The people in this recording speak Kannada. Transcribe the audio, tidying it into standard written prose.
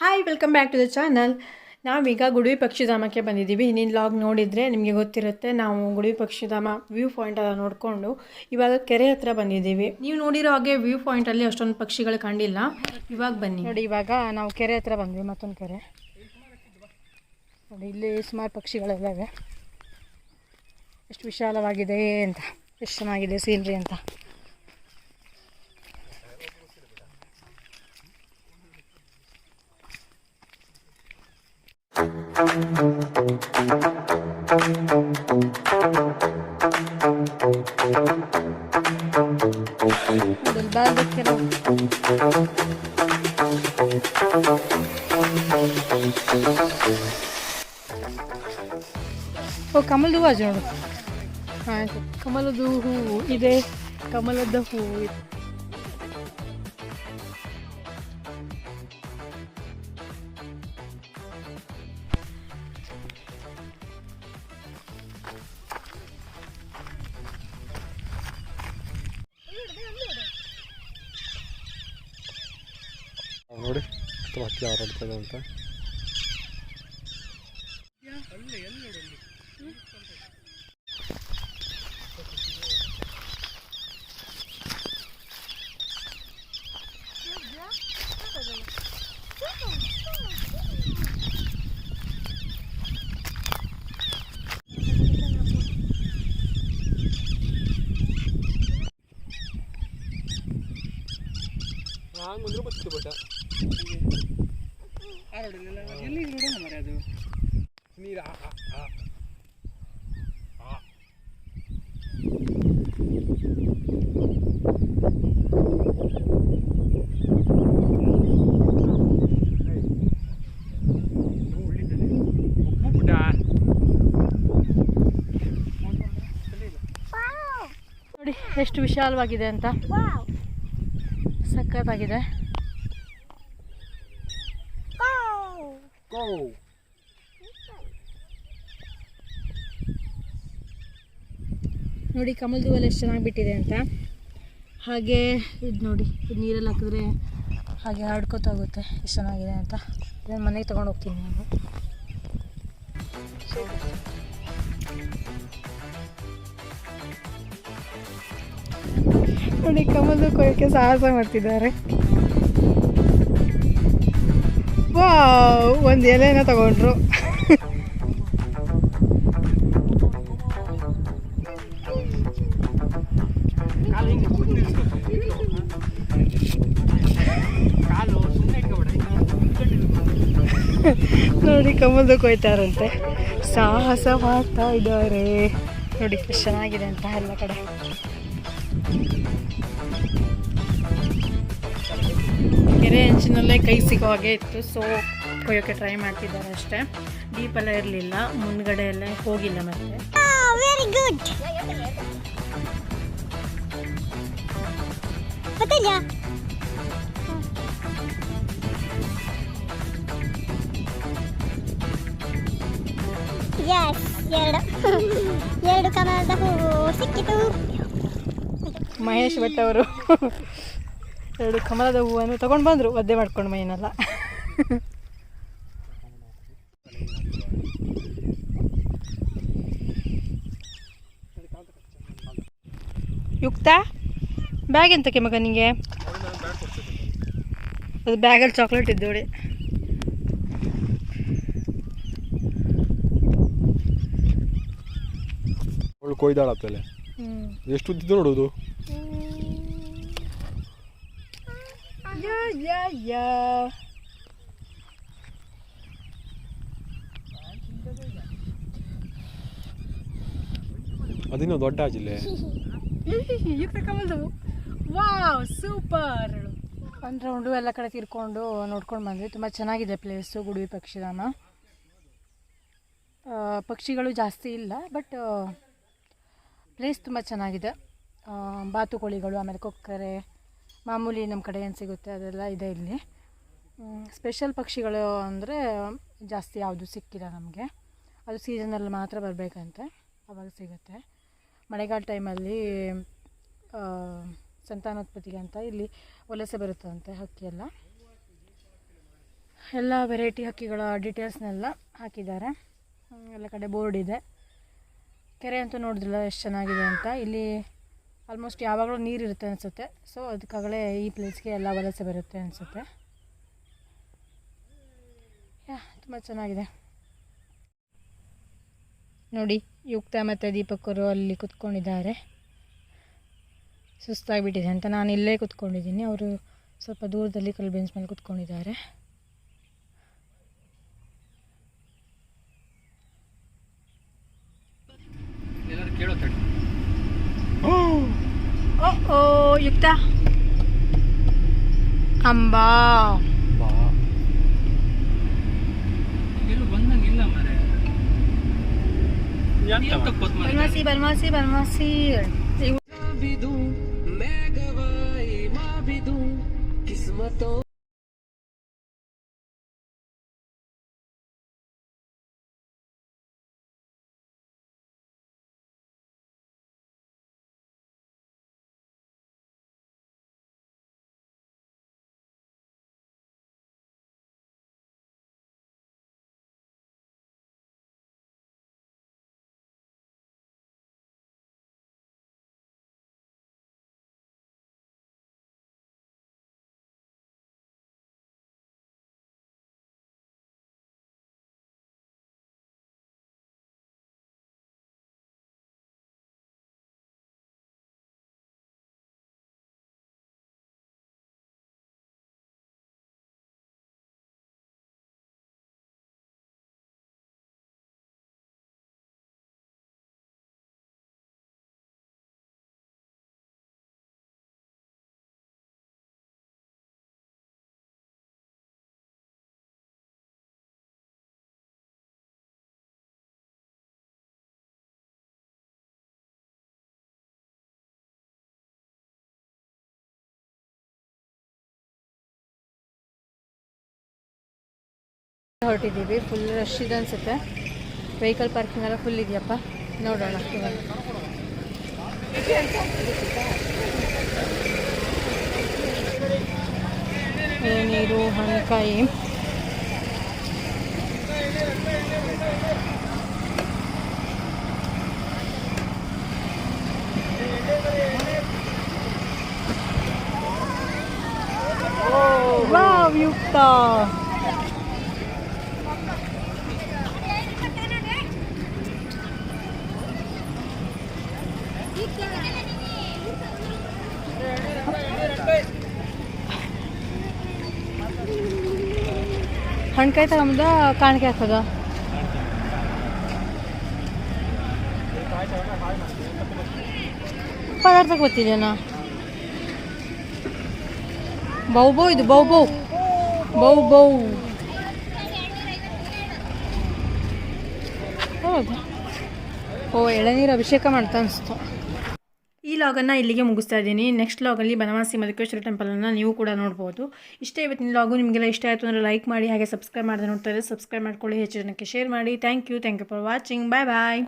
Hi welcome back to the channel. ನಾವೀಗ ಗುಡುವಿ ಪಕ್ಷಿಧಾಮಕ್ಕೆ ಬಂದಿದ್ದೀವಿ. ಇನ್ನಿನ ಲಾಗ್ ನೋಡಿದರೆ ನಿಮಗೆ ಗೊತ್ತಿರುತ್ತೆ. ನಾವು ಗುಡುವಿ ಪಕ್ಷಿಧಾಮ ವ್ಯೂ ಪಾಯಿಂಟ್ ಎಲ್ಲ ನೋಡಿಕೊಂಡು ಇವಾಗ ಕೆರೆ ಹತ್ರ ಬಂದಿದ್ದೀವಿ. ನೀವು ನೋಡಿರೋ ಹಾಗೆ ವ್ಯೂ ಪಾಯಿಂಟಲ್ಲಿ ಅಷ್ಟೊಂದು ಪಕ್ಷಿಗಳು ಕಂಡಿಲ್ಲ. ಇವಾಗ ಬನ್ನಿ ನೋಡಿ. ಇವಾಗ ನಾವು ಕೆರೆ ಹತ್ರ ಬಂದ್ವಿ, ಮತ್ತೊಂದು ಕೆರೆ ನೋಡಿ. ಇಲ್ಲಿ ಸುಮಾರು ಪಕ್ಷಿಗಳೆಲ್ಲ ಇವೆ. ಎಷ್ಟು ವಿಶಾಲವಾಗಿದೆ ಅಂತ, ಎಷ್ಟು ಚೆನ್ನಾಗಿದೆ ಸೀನ್ರಿ ಅಂತ. ಓ, ಕಮಲದ ಹೂವು ನೋಡು. ಆಯಿತು, ಕಮಲದ ಹೂವು ಇದೆ, ಕಮಲದ ಹೂವು ಇದೆ. ನೋಡಿ ಹಕ್ಕಿ ಹಾರಾಡ್ತದೆ ಅಂತ. ಮುಂದೆ ಬರ್ತದೆ ಬಟ ಎಲ್ಲಿ ನೋಡೋಣ ಮರ ಅದು ನೀರು ನೋಡಿ ಎಷ್ಟು ವಿಶಾಲವಾಗಿದೆ ಅಂತ, ಸಖತ್ತಾಗಿದೆ. ನೋಡಿ ಕಮಲದ ಹೂವೆಲ್ಲ ಎಷ್ಟು ಚೆನ್ನಾಗಿ ಬಿಟ್ಟಿದೆ ಅಂತ. ಹಾಗೆ ಇದು ನೋಡಿ, ಇದು ನೀರಲ್ಲಿ ಹಾಕಿದ್ರೆ ಹಾಗೆ ಹರಡ್ಕೋತ ಹೋಗುತ್ತೆ. ಎಷ್ಟು ಚೆನ್ನಾಗಿದೆ ಅಂತ. ಇದನ್ನು ಮನೆಗೆ ತೊಗೊಂಡು ಹೋಗ್ತೀನಿ ನಾನು. ನೋಡಿ ಕಮಲದ ಕೊಯ್ಯಕ್ಕೆ ಸಾಹಸ ಮಾಡ್ತಿದ್ದಾರೆ. ವಾವ್, ಒಂದು ಎಲೆನ ತಗೊಂಡ್ರು. ನೋಡಿ ಕಮಲದ ಕೊಯ್ತಾರಂತೆ, ಸಾಹಸ ಮಾಡ್ತಾ ಇದ್ದಾರೆ. ನೋಡಿ ಎಷ್ಟು ಚೆನ್ನಾಗಿದೆ ಅಂತ ಎಲ್ಲ ಕಡೆ. ಕೆರೆ ಅಂಚಿನಲ್ಲೇ ಕೈ ಸಿಗೋ ಹಾಗೆ ಇತ್ತು, ಸೊ ಕೊಯ್ಯೋಕ್ಕೆ ಟ್ರೈ ಮಾಡ್ತಿದ್ದಾರೆ ಅಷ್ಟೇ. ಡೀಪೆಲ್ಲ ಇರಲಿಲ್ಲ, ಮುಂದ್ಗಡೆ ಎಲ್ಲ ಹೋಗಿಲ್ಲ. ಮತ್ತೆ ವೆರಿ ಗುಡ್. ಎರಡು ಕಮಲದ ಹೂವು ಸಿಕ್ಕಿತು. ಮಹೇಶ್ ಭಟ್ ಅವರು ಎರಡು ಕಮಲದ ಹೂವನ್ನು ತಗೊಂಡು ಬಂದರು, ಒದ್ದೆ ಮಾಡ್ಕೊಂಡು ಮೈನೆಲ್ಲ. ಯುಕ್ತ, ಬ್ಯಾಗ್ ಎಂತಕ್ಕೆ ಮಗ ನಿಂಗೆ? ಅದು ಬ್ಯಾಗಲ್ಲಿ ಚಾಕ್ಲೇಟ್ ಇದ್ದೋಡಿ. ಅವಳು ಕೊಯ್ದಾಳತ್ತಲೆ ಎಷ್ಟು ಉದ್ದಿದ್ದು ನೋಡೋದು. ಅದಿನ್ನೂ ದೊಡ್ಡ ಆಜಿಲ್ಲೆ. Wow, super. ಒಂದು ರೌಂಡು ಎಲ್ಲ ಕಡೆ ತಿರ್ಕೊಂಡು ನೋಡ್ಕೊಂಡು ಬಂದ್ವಿ. ತುಂಬ ಚೆನ್ನಾಗಿದೆ ಪ್ಲೇಸು ಗುಡುವಿ ಪಕ್ಷಿಧಾಮ. ಪಕ್ಷಿಗಳು ಜಾಸ್ತಿ ಇಲ್ಲ, ಬಟ್ ಪ್ಲೇಸ್ ತುಂಬ ಚೆನ್ನಾಗಿದೆ. ಬಾತುಕೋಳಿಗಳು, ಆಮೇಲೆ ಕೊಕ್ಕರೆ, ಮಾಮೂಲಿ ನಮ್ಮ ಕಡೆ ಏನು ಸಿಗುತ್ತೆ ಅದೆಲ್ಲ ಇದೆ ಇಲ್ಲಿ. ಸ್ಪೆಷಲ್ ಪಕ್ಷಿಗಳು ಅಂದರೆ ಜಾಸ್ತಿ ಯಾವುದು ಸಿಕ್ಕಿಲ್ಲ ನಮಗೆ. ಅದು ಸೀಸನಲ್ಲಿ ಮಾತ್ರ ಬರಬೇಕಂತೆ, ಆವಾಗ ಸಿಗುತ್ತೆ. ಮಳೆಗಾಲ ಟೈಮಲ್ಲಿ ಸಂತಾನೋತ್ಪತ್ತಿಗೆ ಅಂತ ಇಲ್ಲಿ ವಲಸೆ ಬರುತ್ತಂತೆ ಹಕ್ಕಿಯೆಲ್ಲ. ಎಲ್ಲ ವೆರೈಟಿ ಹಕ್ಕಿಗಳ ಡೀಟೇಲ್ಸ್ನೆಲ್ಲ ಹಾಕಿದ್ದಾರೆ. ಎಲ್ಲ ಕಡೆ ಬೋರ್ಡ್ ಇದೆ. ಕೆರೆ ಅಂತೂ ನೋಡಿದ್ರಲ್ಲ ಎಷ್ಟು ಚೆನ್ನಾಗಿದೆ ಅಂತ. ಇಲ್ಲಿ ಆಲ್ಮೋಸ್ಟ್ ಯಾವಾಗಲೂ ನೀರಿರುತ್ತೆ ಅನಿಸುತ್ತೆ. ಸೊ ಅದಕ್ಕಾಗಲೇ ಈ ಪ್ಲೇಸ್ಗೆ ಎಲ್ಲ ವಲಸೆ ಬರುತ್ತೆ ಅನಿಸುತ್ತೆ. ತುಂಬ ಚೆನ್ನಾಗಿದೆ ನೋಡಿ. ಯುಕ್ತ ಮತ್ತು ದೀಪಕ್ಕರು ಅಲ್ಲಿ ಕೂತ್ಕೊಂಡಿದ್ದಾರೆ. ಸುಸ್ತಾಗಿಬಿಟ್ಟಿದೆ ಅಂತ ನಾನು ಇಲ್ಲೇ ಕೂತ್ಕೊಂಡಿದ್ದೀನಿ. ಅವರು ಸ್ವಲ್ಪ ದೂರದಲ್ಲಿ ಕಲ್ಲು ಬೆಂಚ್ ಮೇಲೆ ಕೂತ್ಕೊಂಡಿದ್ದಾರೆ. ಓ ಯುಕ್ತ ಅಂಬಾ ಬನ್ವಾಸಿ ಬನ್ವಾಸಿ ಬನ್ವಾಸಿ ಹೊರಟಿದ್ದೀವಿ. ಫುಲ್ ರಶ್ ಇದೆ ಅನಿಸುತ್ತೆ. ವೆಹಿಕಲ್ ಪಾರ್ಕಿಂಗ್ ಎಲ್ಲ ಫುಲ್ ಇದೆಯಪ್ಪ. ನೋಡೋಣ ಇವಾಗ. ನೀರು ಹಣ್ಣುಕಾಯಿ ವಾವ್ ಯುಕ್ತ ಹಣ್ಕಾಯಿ ತಗೊಂಬಂದ ಕಾಣಿಕೆ ಹಾಕೋದ. ಪದಾರ್ಥ ಗೊತ್ತಿದೆನಾ? ಬೌ ಬೌ ಇದು ಬೌ ಬೌ ಬೌ ಬೌ. ಹೌದು. ಓ ಎಳನೀರು ಅಭಿಷೇಕ ಮಾಡ್ತಾ ಅನಿಸ್ತು. ಈ ಲಾಗನ್ನು ಇಲ್ಲಿಗೆ ಮುಗಿಸ್ತಾ ಇದ್ದೀನಿ. ನೆಕ್ಸ್ಟ್ ಲಾಗಲ್ಲಿ ಬನವಾಸಿ ಮಧುಕೇಶ್ವರ ಟೆಂಪಲನ್ನು ನೀವು ಕೂಡ ನೋಡ್ಬೋದು. ಇಷ್ಟೇ ಇವತ್ತಿನ ಲಾಗು. ನಿಮಗೆಲ್ಲ ಇಷ್ಟ ಆಯಿತು ಅಂದರೆ ಲೈಕ್ ಮಾಡಿ, ಹಾಗೆ ಸಬ್ಸ್ಕ್ರೈಬ್ ಮಾಡಿದೆ ನೋಡ್ತಾ ಇದ್ದರೆ ಸಬ್ಸ್ಕ್ರೈಬ್ ಮಾಡ್ಕೊಳ್ಳಿ, ಹೆಚ್ಚು ಜನಕ್ಕೆ ಶೇರ್ ಮಾಡಿ. Thank you for watching. Bye bye.